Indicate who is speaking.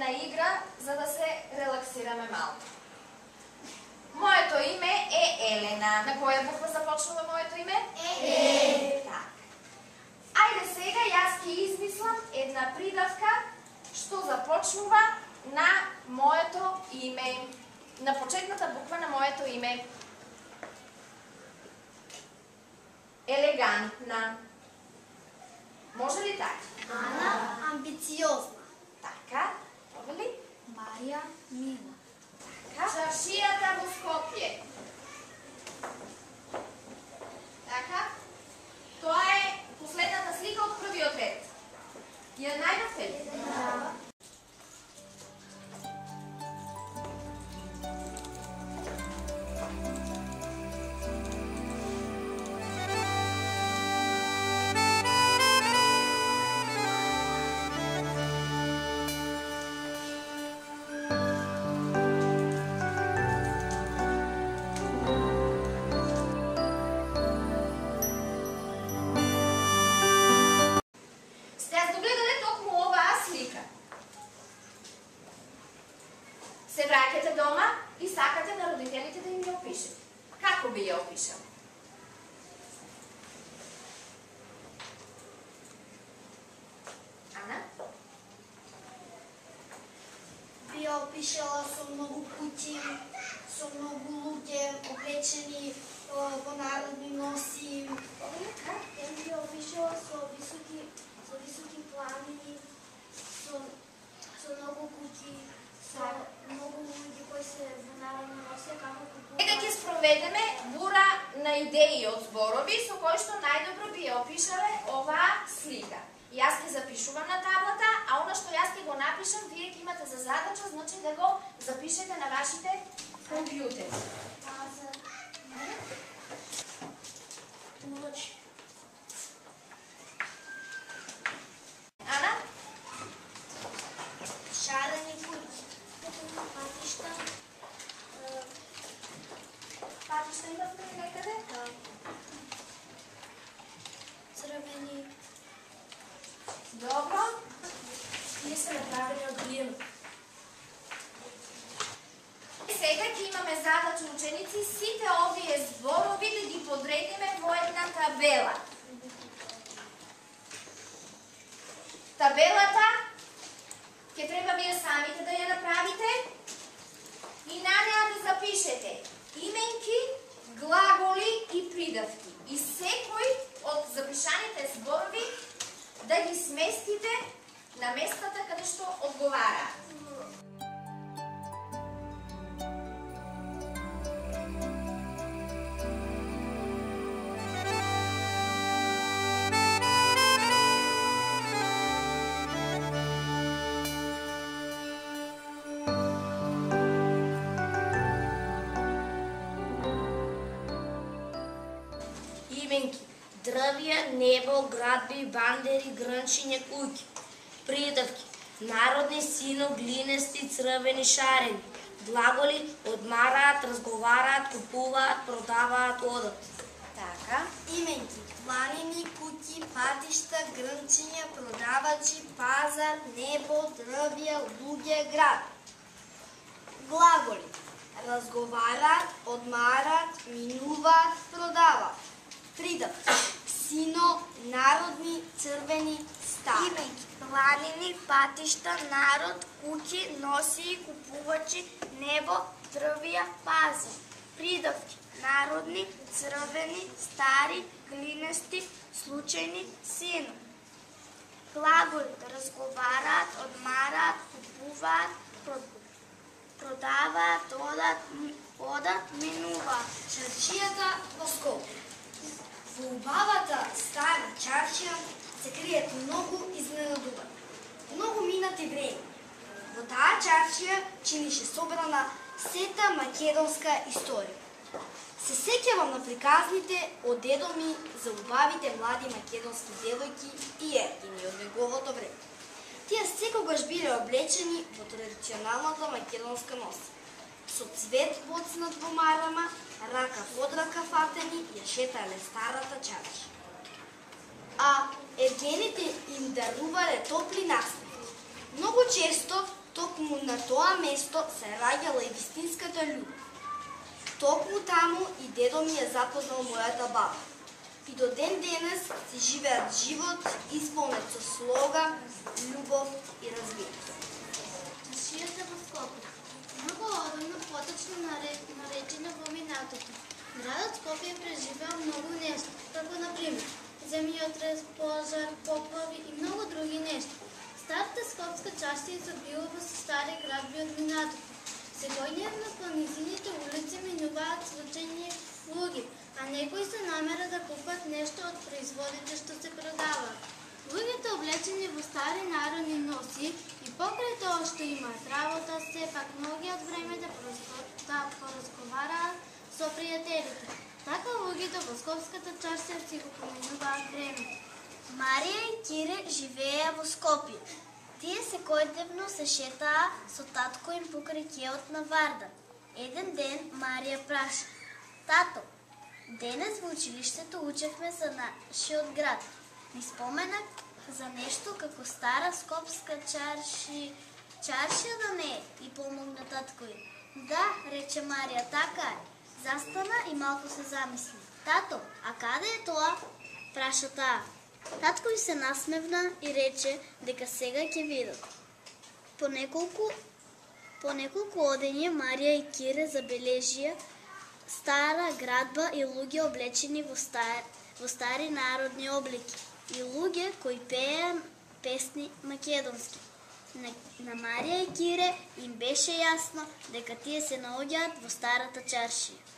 Speaker 1: една игра, за да се релаксираме малко. Моето име е Елена. На која буква започнува моето име? Е. Так. Ајде сега јас ќе измислам една придавка што започнува на моето име. На почетната буква на моето име. Елегантна. Може ли така?
Speaker 2: Ана, амбициозна.
Speaker 1: Така. Може ли?
Speaker 2: Марија, мила.
Speaker 1: Чаршијата во Скопје. Така. Тоа е последната слика од првиот ред. Ја најдовте ли?
Speaker 2: Да.
Speaker 1: Се враќате дома и сакате на родителите да им ја опишете. Како би ја опишал? Ана?
Speaker 2: Би ја опишала со многу куќи, со многу луѓе облечени во народни носи. Ја би ја опишала со високи планини, со многу куќи, со многу луѓе кои се во народни носи, како купуваат.
Speaker 1: Сега ќе спроведеме бура на идеи од зборови со кои што најдобро би ја опишале оваа слика. Јас ќе запишувам на таблата, а она што јас ќе го напишам, вие ќе имате за задача, значи да го запишете на вашите компјутери. Ана?
Speaker 2: Шарени куќи, патишта.
Speaker 1: Патишта имате некаде?
Speaker 2: Да. Црвени.
Speaker 1: Добро.
Speaker 2: Тие се направени од глина.
Speaker 1: Сега ќе имаме задача, ученици, сите овие зборови да ги подредиме во една табела. Табелата ќе треба вие самите да ја направите и на неа да запишете именки, глаголи и придавки. И секој од запишаните зборови да ги сместите на местата каде што одговараат.
Speaker 3: Именки: дрвја, небо, градби, бандери, грнчиња, куќи. Придавки: народни, сино, глинести, црвени, шарени. Глаголи: одмараат, разговараат, купуваат, продаваат, одат.
Speaker 1: Така.
Speaker 2: Именки: планини, куќи, патишта, грнчиња, продавачи, пазар, небо, дрвја, луѓе, град. Глаголи: разговараат, одмараат, минуваат, продаваат. Придавки: сино, народни, црвени, стари.
Speaker 3: Именки: планини, патишта, народ, куќи, носии, купувачи, небо, дрвја, пазар. Придавки: народни, црвени, стари, глинести, случајни, сино. Глаголи: разговараат, одмараат, купуваат, продаваат, одат, минуваат.
Speaker 2: Чаршијата во Скопје. Во убавата стара чаршија се кријат многу изненадувања, многу минати време. Во таа чаршија чинише собрана сета македонска историја. Се сеќавам на приказните од дедо ми за убавите млади македонски девојки и ертини од неговото време. Тие секогаш биле облечени во традиционалната македонска носа, со цвет боцнат во марама, рака под рака фатени, ја шетале старата чаршија. А ергените им дарувале топли насмех. Многу често Токму на тоа место се раѓала и вистинската љубов. Токму таму и дедо ми е запознал мојата баба. И до ден денес си живеат живот исполнет со слога, љубов и разбирање.
Speaker 3: Чаршијата во Скопје. Многу одамно поточно наречена во минатото. Градот Скопје преживеа многу нешта, како например земјотрес, пожар, поплави и многу други нешта. Старата скопска чаршија изобилува со стари градби од минатото. Секојдневно по низините улици минуваат случајни луѓе, а некои се намера да купат нешто од производите што се продаваат. Луѓето облечени во стари народни носи и покрај тоа што имаат работа, сепак многи од време да поразговараат со пријателите. Така луѓето во скопската чаршија си го поминуваат времето.
Speaker 4: Марија и Кире живееа во Скопје. Тие секојдневно се шетаа со татко им покрај кеот на Вардар. Еден ден Марија праша: "Тато, денес во училиштето учевме за нашиот град. Ми споменак за нешто како стара скопска чаршија да не е?" И помогна татко им. "Да," рече Марија, "така е." Застана и малку се замисли. "Тато, а каде е тоа?" праша таа. Татко им се насмевна и рече дека сега ќе видат. По неколку одења Марија и Кире забележија стара градба и луѓе облечени во стари народни облеки и луѓе кои пееа песни македонски. На Марија и Кире им беше јасно дека тие се наоѓаат во старата чаршија.